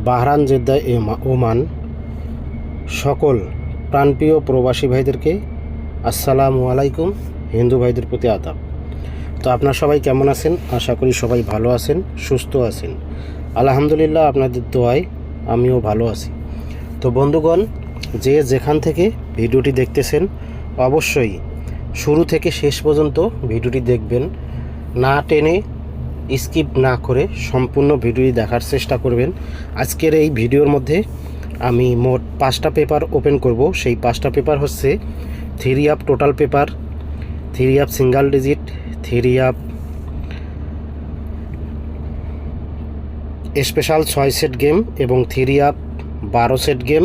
বাহরান, Jeddah, Oman সকল প্রাণপ্রিয় প্রবাসী ভাইদেরকে আসসালামু আলাইকুম। হিন্দু ভাইদের প্রতি আদাব। তো আপনারা সবাই কেমন আছেন? আশা করি সবাই ভালো আছেন, সুস্থ আছেন। আলহামদুলিল্লাহ, আপনাদের দোয়ায় আমিও ভালো আছি। তো বন্ধুগণ, যে যেখান থেকে ভিডিওটি দেখতেছেন অবশ্যই শুরু থেকে শেষ পর্যন্ত ভিডিওটি দেখবেন, না টেনে স্কিপ না করে সম্পূর্ণ ভিডিওটি দেখার চেষ্টা করবেন। আজকের এই ভিডিওর মধ্যে আমি মোট 5টা পেপার ওপেন করব। সেই 5টা পেপার হচ্ছে 3 total paper, 3 single digit, 3 special 6 set game এবং 3 12 সেট গেম,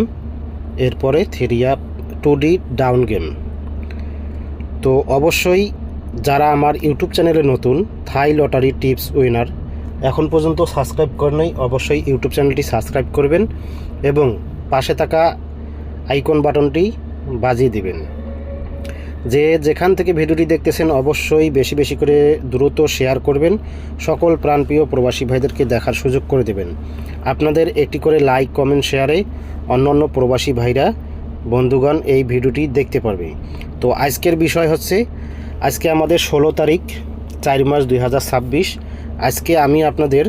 এরপরে 3 2D ডাউন গেম। তো অবশ্যই যারা আমার ইউটিউব চ্যানেলে নতুন, থাই লটারি টিপস উইনার, এখন পর্যন্ত সাবস্ক্রাইব করেননি, অবশ্যই ইউটিউব চ্যানেলটি সাবস্ক্রাইব করবেন এবং পাশে থাকা আইকন বাটনটি বাজিয়ে দিবেন। যে যেখান থেকে ভিডিওটি দেখতেছেন অবশ্যই বেশি বেশি করে দ্রুত শেয়ার করবেন, সকল প্রাণপ্রিয় প্রবাসী ভাইদেরকে দেখার সুযোগ করে দেবেন। আপনাদের একটি করে লাইক, কমেন্ট, শেয়ারে অন্যান্য প্রবাসী ভাইরা বন্ধুগণ এই ভিডিওটি দেখতে পারবে। তো আজকের বিষয় হচ্ছে, আজকে আমাদের 16 তারিখ 4 মাস 2026। আজকে আমি আপনাদের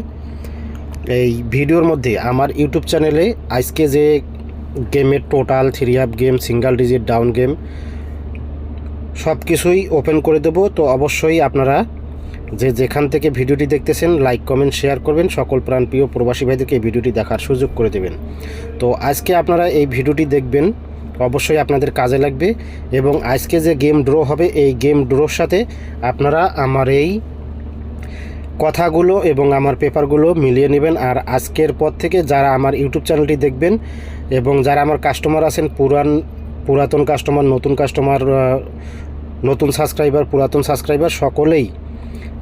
এই ভিডিওর মধ্যে আমার ইউটিউব চ্যানেলে আজকে যে গেমের total 3 game, single digit, down game সব কিছুই ওপেন করে দেব। তো অবশ্যই আপনারা যে যেখান থেকে ভিডিওটি দেখতেছেন লাইক, কমেন্ট, শেয়ার করবেন, সকল প্রাণপ্রিয় প্রবাসী ভাইদেরকে এই ভিডিওটি দেখার সুযোগ করে দেবেন। তো আজকে আপনারা এই ভিডিওটি দেখবেন, অবশ্যই আপনাদের কাজে লাগবে এবং আজকে যে গেম ড্র হবে এই গেম ড্রোর সাথে আপনারা আমার এই কথাগুলো এবং আমার পেপারগুলো মিলিয়ে নেবেন। আর আজকের পর থেকে যারা আমার ইউটিউব চ্যানেলটি দেখবেন এবং যারা আমার কাস্টমার আছেন, পুরাতন কাস্টমার, নতুন কাস্টমার, নতুন সাবস্ক্রাইবার, পুরাতন সাবস্ক্রাইবার, সকলেই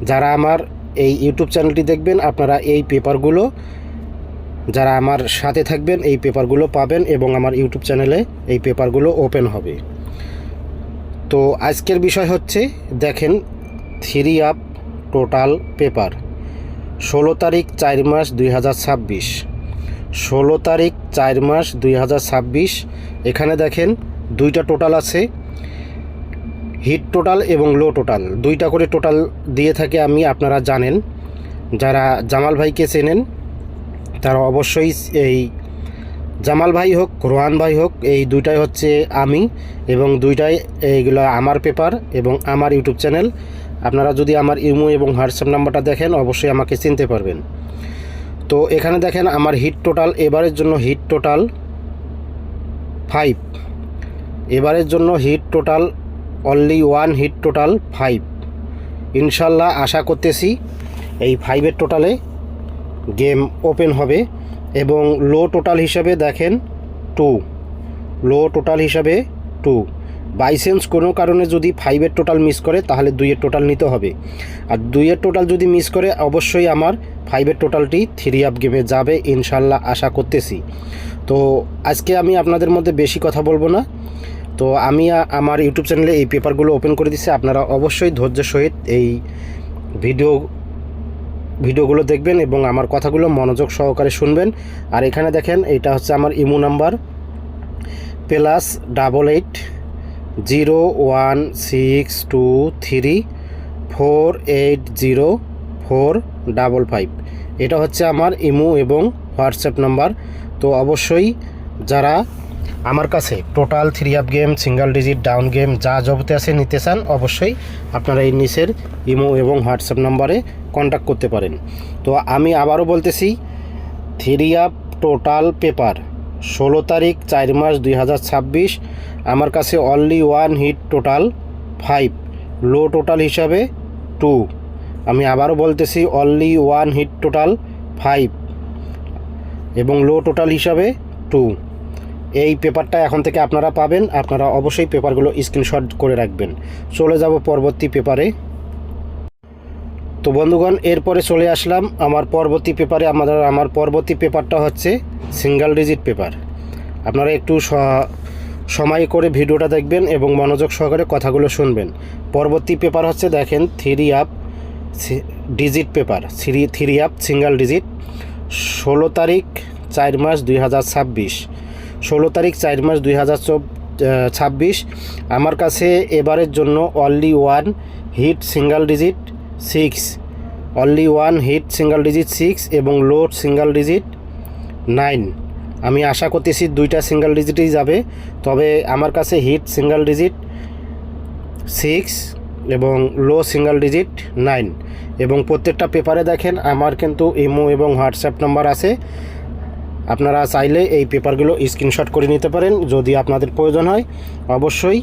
যারা আমার এই ইউটিউব চ্যানেলটি দেখবেন আপনারা এই পেপারগুলো, যারা আমার সাথে থাকবেন এই পেপারগুলো পাবেন এবং আমার ইউটিউব চ্যানেলে এই পেপারগুলো ওপেন হবে। তো আজকের বিষয় হচ্ছে, দেখেন 3 টোটাল পেপার 16 তারিখ 4 মাস 2026, 16 তারিখ 4 মাস 2026। এখানে দেখেন 2টা টোটাল আছে, হিট টোটাল এবং লো টোটাল, 2টা করে টোটাল দিয়ে থাকে আমি, আপনারা জানেন। যারা জামাল ভাইকে চেনেন তারা অবশ্যই, এই জামাল ভাই হোক, রোহান ভাই হোক, এই 2টাই হচ্ছে আমি এবং 2টাই এইগুলো আমার পেপার এবং আমার ইউটিউব চ্যানেল। আপনারা যদি আমার ইমো এবং হোয়াটসঅ্যাপ নাম্বারটা দেখেন অবশ্যই আমাকে চিনতে পারবেন। তো এখানে দেখেন আমার হিট টোটাল, এবারের জন্য হিট টোটাল 5, এবারের জন্য hit total only 1 hit total 5। ইনশাল্লাহ আশা করতেছি এই 5-এর টোটালে গেম ওপেন হবে। এবং লো টোটাল হিসাবে দেখেন 2, লো টোটাল হিসাবে 2। বাই চান্স কোনো কারণে যদি 5-এর টোটাল মিস করে তাহলে 2-এর টোটাল নিতে হবে। আর 2-এর টোটাল যদি মিস করে অবশ্যই আমার 5-এর টোটালটি 3 গেমে যাবে, ইনশাল্লাহ আশা করতেছি। তো আজকে আমি আপনাদের মধ্যে বেশি কথা বলবো না। তো আমি আমার ইউটিউব চ্যানেলে এই পেপারগুলো ওপেন করে দিচ্ছি, আপনারা অবশ্যই ধৈর্যের সহিত এই ভিডিওগুলো দেখবেন এবং আমার কথাগুলো মনোযোগ সহকারে শুনবেন। আর এখানে দেখেন এটা হচ্ছে আমার ইমো নাম্বার, +88 01623 4804555। এটা হচ্ছে আমার ইমো এবং হোয়াটসঅ্যাপ নাম্বার। তো অবশ্যই যারা আমার কাছে total 3 game, single digit, down game যা যাবতীয় আছে নিতে চান অবশ্যই আপনারা এই নিচের ইমো এবং হোয়াটসঅ্যাপ নাম্বারে কন্ট্যাক্ট করতে পারেন। তো আমি আবারও বলতেছি, 3 টোটাল পেপার 16 তারিখ 4 মাস 2026, আমার কাছে অনলি 1 হিট টোটাল 5, লো টোটাল হিসাবে 2। আমি আবারও বলতেছি অনলি 1 হিট টোটাল 5 এবং লো টোটাল হিসাবে 2। এই পেপারটা এখন থেকে আপনারা পাবেন, আপনারা অবশ্যই পেপারগুলো স্ক্রিনশট করে রাখবেন। চলে যাব পরবর্তী পেপারে। তো বন্ধুগণ, এরপরে চলে আসলাম আমার পরবর্তী পেপারে। আমার পরবর্তী পেপারটা হচ্ছে সিঙ্গেল ডিজিট পেপার। আপনারা একটু সময় করে ভিডিওটা দেখবেন এবং মনোযোগ সহকারে কথাগুলো শুনবেন। পরবর্তী পেপার হচ্ছে দেখেন 3 ডিজিট পেপার, 3 সিঙ্গেল ডিজিট, 16 তারিখ 4 মাস 2026, 16 তারিখ 4 মাস 2026 আমার কাছে এবারের জন্য only one hit single digit 6 এবং লো সিঙ্গেল ডিজিট 9। আমি আশা করতেছি দুইটা সিঙ্গেল ডিজিটই যাবে, তবে আমার কাছে হিট সিঙ্গেল ডিজিট 6 এবং লো সিঙ্গেল ডিজিট 9। এবং প্রত্যেকটা পেপারে দেখেন আমার কিন্তু ইমো এবং হোয়াটসঅ্যাপ নাম্বার আছে, আপনারা চাইলে এই পেপারগুলো স্ক্রিনশট করে নিতে পারেন। যদি আপনাদের প্রয়োজন হয় অবশ্যই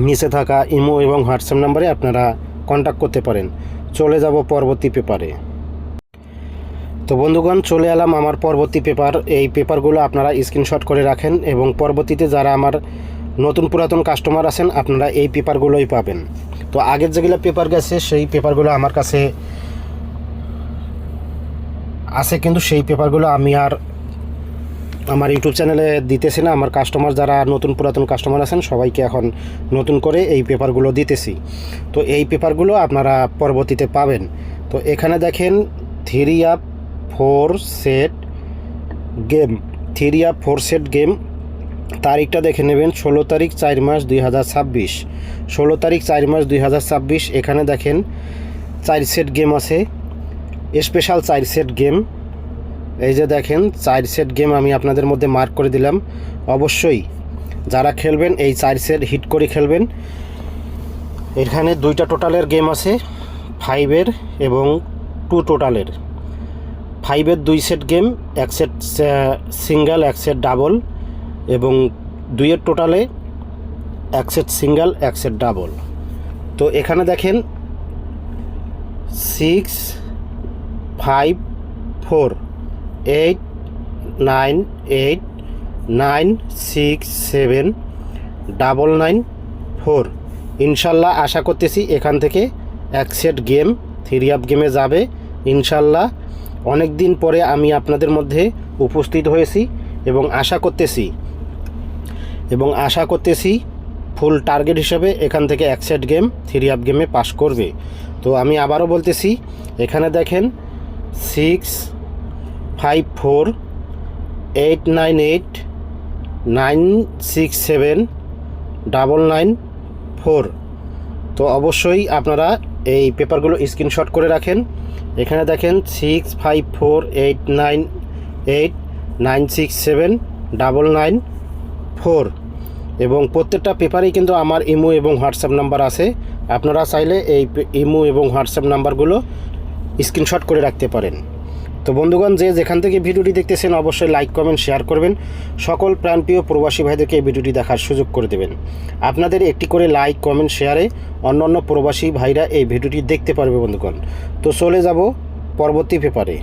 নিচে থাকা ইমো এবং হোয়াটসঅ্যাপ নাম্বারে আপনারা কন্ট্যাক্ট করতে পারেন। চলে যাব পরবর্তী পেপারে। তো বন্ধুগণ, চলে এলাম আমার পরবর্তী পেপার। এই পেপারগুলো আপনারা স্ক্রিনশট করে রাখেন এবং পরবর্তীতে যারা আমার নতুন পুরাতন কাস্টমার আছেন আপনারা এই পেপারগুলোই পাবেন। তো আগের যেগুলো পেপার গেছে সেই পেপারগুলো আমার কাছে আছে, কিন্তু সেই পেপারগুলো আমি আর আমার ইউটিউব চ্যানেলে দিতেছি না। আমার কাস্টমার যারা নতুন পুরাতন কাস্টমার আছেন সবাইকে এখন নতুন করে এই পেপারগুলো দিতেছি। তো এই পেপারগুলো আপনারা পরবর্তীতে পাবেন। তো এখানে দেখেন 3-4 সেট গেম, 3-4 সেট গেম। তারিখটা দেখে নেবেন 16 তারিখ 4 মাস 2026, 16 তারিখ 4 মাস 2026। এখানে দেখেন 4 সেট গেম আছে, স্পেশাল 4 সেট গেম। এই যে দেখেন 4 সেট গেম আমি আপনাদের মধ্যে মার্ক করে দিলাম। অবশ্যই যারা খেলবেন এই 4 সেট হিট করে খেলবেন। এখানে 2টা টোটালের গেম আছে, 5-এর এবং 2 টোটালের। 5-এর 2 set game, 1 set single 1 set double, এবং 2-এর টোটালে 1 সেট সিঙ্গেল 1 সেট ডাবল। তো এখানে দেখেন 6, 5, 4, 8, 9, 8, 9, 6, 7, 9, 9, 4। ইনশাল্লাহ আশা করতেছি এখান থেকে 1 সেট গেম 3-আপ গেমে যাবে ইনশাল্লাহ। অনেক দিন পরে আমি আপনাদের মধ্যে উপস্থিত হয়েছি এবং আশা করতেছি ফুল টার্গেট হিসেবে এখান থেকে 1 সেট গেম 3-আপ গেমে পাস করবে। তো আমি আবারও বলতেছি, এখানে দেখেন 6, 5, 4, 8, 9, 8, 9, 6, 7, 9, 9, 4। তো অবশ্যই আপনারা এই পেপারগুলো স্ক্রিনশট করে রাখেন। এখানে দেখেন 6, 5, 4, 8, 9, 8, 9, 6, 7, 9, 9, 4। এবং প্রত্যেকটা পেপারেই কিন্তু আমার ইমো এবং হোয়াটসঅ্যাপ নাম্বার আছে, আপনারা চাইলে এই ইমো এবং হোয়াটসঅ্যাপ নাম্বারগুলো স্ক্রিনশট করে রাখতে পারেন। তো বন্ধুগণ, যে যেখান থেকে ভিডিওটি দেখতেছেন অবশ্যই লাইক কমেন্ট শেয়ার করবেন। সকল প্রাণপ্রিয় প্রবাসী ভাইদেরকে এই ভিডিওটি দেখার সুযোগ করে দেবেন। আপনাদের একটি করে লাইক কমেন্ট শেয়ারে অন্যান্য প্রবাসী ভাইরা এই ভিডিওটি দেখতে পারবে বন্ধুগণ। তো চলে যাব পরবর্তী পেপারে।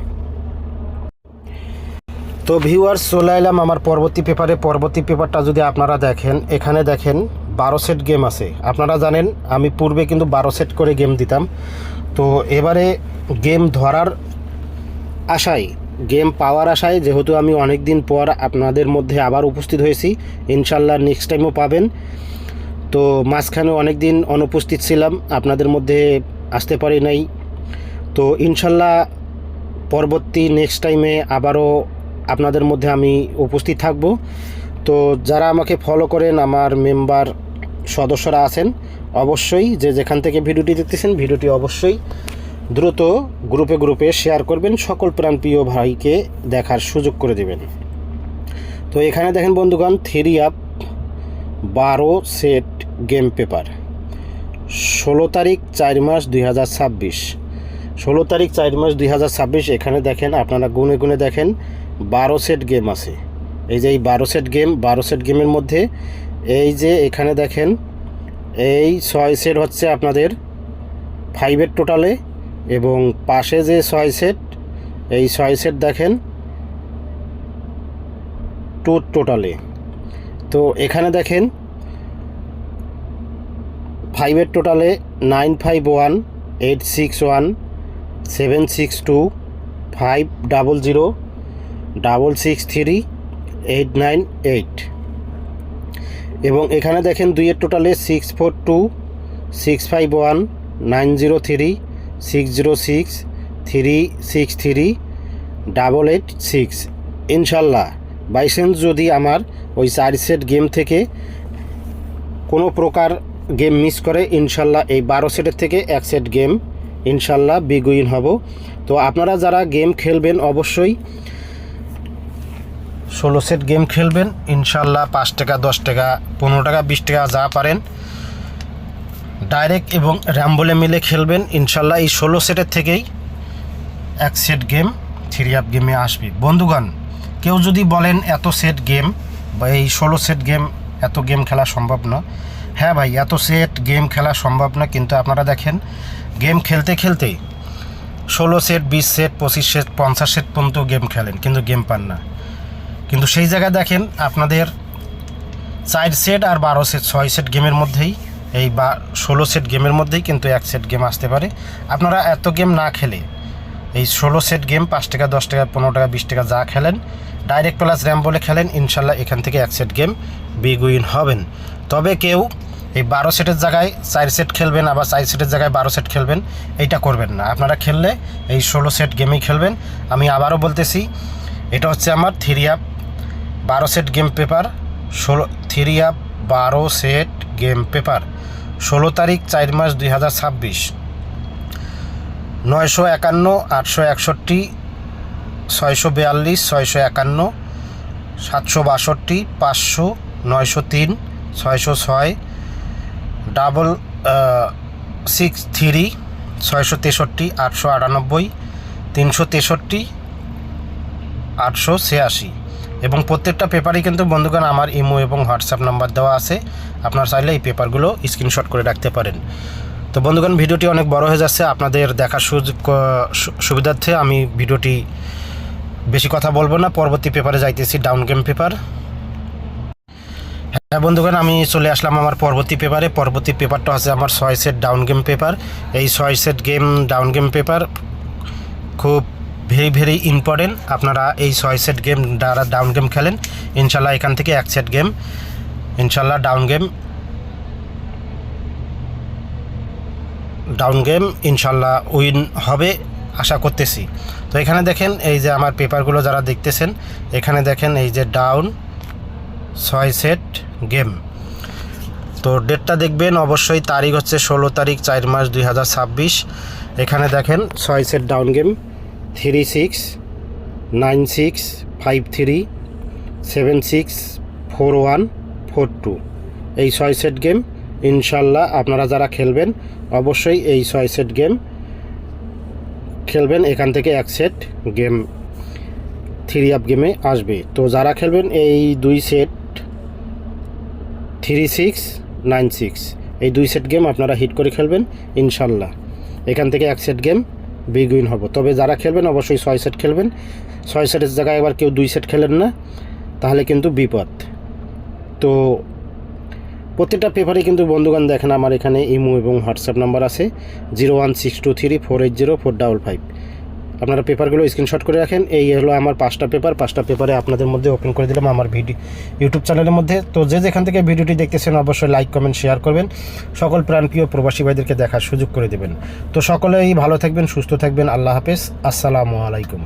তো ভিউয়ার্স, চলে এলাম আমার পরবর্তী পেপারে। পরবর্তী পেপারটা যদি আপনারা দেখেন, এখানে দেখেন 12 সেট গেম আছে। আপনারা জানেন আমি পূর্বে কিন্তু 12 সেট করে গেম দিতাম। তো এবারে গেম ধরার আশায়, গেম পাওয়ার আশায়, যেহেতু আমি অনেক দিন পর আপনাদের মধ্যে আবার উপস্থিত হয়েছি, ইনশাল্লাহ নেক্সট টাইমও পাবেন। তো মাঝখানে অনেক দিন অনুপস্থিত ছিলাম, আপনাদের মধ্যে আসতে পারি নাই। তো ইনশাল্লাহ পরবর্তী নেক্সট টাইমে আবারও আপনাদের মধ্যে আমি উপস্থিত থাকব। তো যারা আমাকে ফলো করেন, আমার মেম্বার সদস্যরা আছেন, অবশ্যই যে যেখান থেকে ভিডিওটি দেখতেছেন ভিডিওটি অবশ্যই দ্রুত গ্রুপে শেয়ার করবেন, সকল প্রাণপ্রিয় ভাইকে দেখার সুযোগ করে দেবেন। তো এখানে দেখেন বন্ধুগণ 3-আপ 12 সেট গেম পেপার, 16 তারিখ 4 মাস 2026, 16 তারিখ 4 মাস 2026। এখানে দেখেন আপনারা গুনে দেখেন 12 সেট গেম আছে। এই যে এই 12 সেট গেম, 12 সেট গেমের মধ্যে এই যে এখানে দেখেন এই 6 সেট হচ্ছে আপনাদের 5-এর টোটালে, এবং পাশে যে 6 সেট, এই 6 সেট দেখেন 2 টোটালে। তো এখানে দেখেন 5-এর টোটালে 951, 861, 762, 500, 663, 898। এবং এখানে দেখেন 2-এর টোটালে 642, 651, 903, 606, 363, 886 ইনশাল্লাহ বাই চান্স যদি আমার ওই 4 সেট গেম থেকে কোনো প্রকার গেম মিস করে, ইনশাল্লাহ এই 12 সেটের থেকে 1 সেট গেম ইনশাল্লাহ বিগ উইন হব। তো আপনারা যারা গেম খেলবেন অবশ্যই 16 সেট গেম খেলবেন ইনশাল্লাহ। 5 টাকা 10 টাকা 15 টাকা 20 টাকা যা পারেন ডাইরেক্ট এবং র্যাম্বলে মিলে খেলবেন ইনশাল্লাহ। এই 16 সেটের থেকেই 1 সেট গেম 3 আপ গেমে আসবে। বন্ধুগণ, কেউ যদি বলেন এত সেট গেম বা এই 16 সেট গেম এত গেম খেলা সম্ভব না, হ্যাঁ ভাই, এত সেট গেম খেলা সম্ভব না, কিন্তু আপনারা দেখেন গেম খেলতে খেলতেই 16 সেট 20 সেট 25 সেট 50 সেট পর্যন্ত গেম খেলেন কিন্তু গেম পান না। কিন্তু সেই জায়গায় দেখেন আপনাদের 4 সেট আর 12 সেট 6 সেট গেমের মধ্যেই এই 16 সেট গেমের মধ্যেই কিন্তু 1 সেট গেম আসতে পারে। আপনারা এত গেম না খেলে এই 16 সেট গেম 5 টাকা 10 টাকা 15 টাকা 20 টাকা যা খেলেন ডাইরেক্ট প্লাস র্যাম বলে খেলেন ইনশাল্লাহ এখান থেকে 1 সেট গেম বিগ উইন হবেন। তবে কেউ এই 12 সেটের জায়গায় 4 সেট খেলবেন, আবার 4 সেটের জায়গায় 12 সেট খেলবেন, এইটা করবেন না। আপনারা খেললে এই 16 সেট গেমেই খেলবেন। আমি আবারও বলতেছি, এটা হচ্ছে আমার 3 up 12 set game paper 3 up 12 set game paper 16 তারিখ 4 মাস 2026 951 861 642 651 762 500 903 606 63 663 898 363 886 এবং প্রত্যেকটা পেপারই কিন্তু বন্ধুগণ আমার ইমো এবং হোয়াটসঅ্যাপ নাম্বার দেওয়া আছে। আপনারা চাইলে এই পেপারগুলো স্ক্রিনশট করে রাখতে পারেন। তো বন্ধুগণ, ভিডিওটি অনেক বড় হয়ে যাচ্ছে, আপনাদের দেখার সুবিধার্থে আমি ভিডিওটি বেশি কথা বলবো না। পরবর্তী পেপারে যাইতেছি, ডাউন গেম পেপার। হ্যাঁ বন্ধুগণ, আমি চলে আসলাম আমার পরবর্তী পেপারে। পরবর্তী পেপারটা হচ্ছে আমার 6 সেট ডাউন গেম পেপার। এই 6 set game down game paper খুব ভেরি ইম্পর্টেন্ট। আপনারা এই 6 সেট গেম যারা ডাউন গেম খেলেন ইনশাল্লাহ এখান থেকে 1 সেট গেম ইনশাল্লাহ ডাউন গেম ইনশাল্লাহ উইন হবে আশা করতেছি। তো এখানে দেখেন এই যে আমার পেপারগুলো যারা দেখতেছেন, এখানে দেখেন এই যে ডাউন 6 সেট গেম। তো ডেটটা দেখবেন অবশ্যই, তারিখ হচ্ছে 16 তারিখ 4 মাস 2026। এখানে দেখেন 6 সেট ডাউন গেম 36 96 53 76 41 42 এই 6 সেট গেম ইনশাল্লাহ আপনারা যারা খেলবেন অবশ্যই এই 6 সেট গেম খেলবেন। এখান থেকে 1 সেট গেম 3 আপ গেমে আসবে। তো যারা খেলবেন এই 2 সেট 36 96 এই 2 সেট গেম আপনারা হিট করে খেলবেন ইনশাল্লাহ এখান থেকে 1 সেট গেম বিগ উইন হবো। তবে যারা খেলবেন অবশ্যই 6 সেট খেলবেন। 6 সেটের জায়গায় আবার কেউ 2 সেট খেলেন না, তাহলে কিন্তু বিপদ। তো প্রত্যেকটা পেপারে কিন্তু বন্ধুগণ দেখেন আমার এখানে ইমো এবং হোয়াটসঅ্যাপ নাম্বার আছে 01623480455। আপনারা পেপারগুলো স্ক্রিনশট করে রাখেন। এই হলো আমার 5টা পেপার। 5টা পেপারে আপনাদের মধ্যে ওপেন করে দিলাম আমার ইউটিউব চ্যানেলের মধ্যে। তো যে যেখান থেকে ভিডিওটি দেখতেছেন অবশ্যই লাইক কমেন্ট শেয়ার করবেন, সকল প্রাণপ্রিয় প্রবাসী ভাইদেরকে দেখার সুযোগ করে দেবেন। তো সকলেই ভালো থাকবেন, সুস্থ থাকবেন। আল্লাহ হাফেজ, আসসালামু আলাইকুম।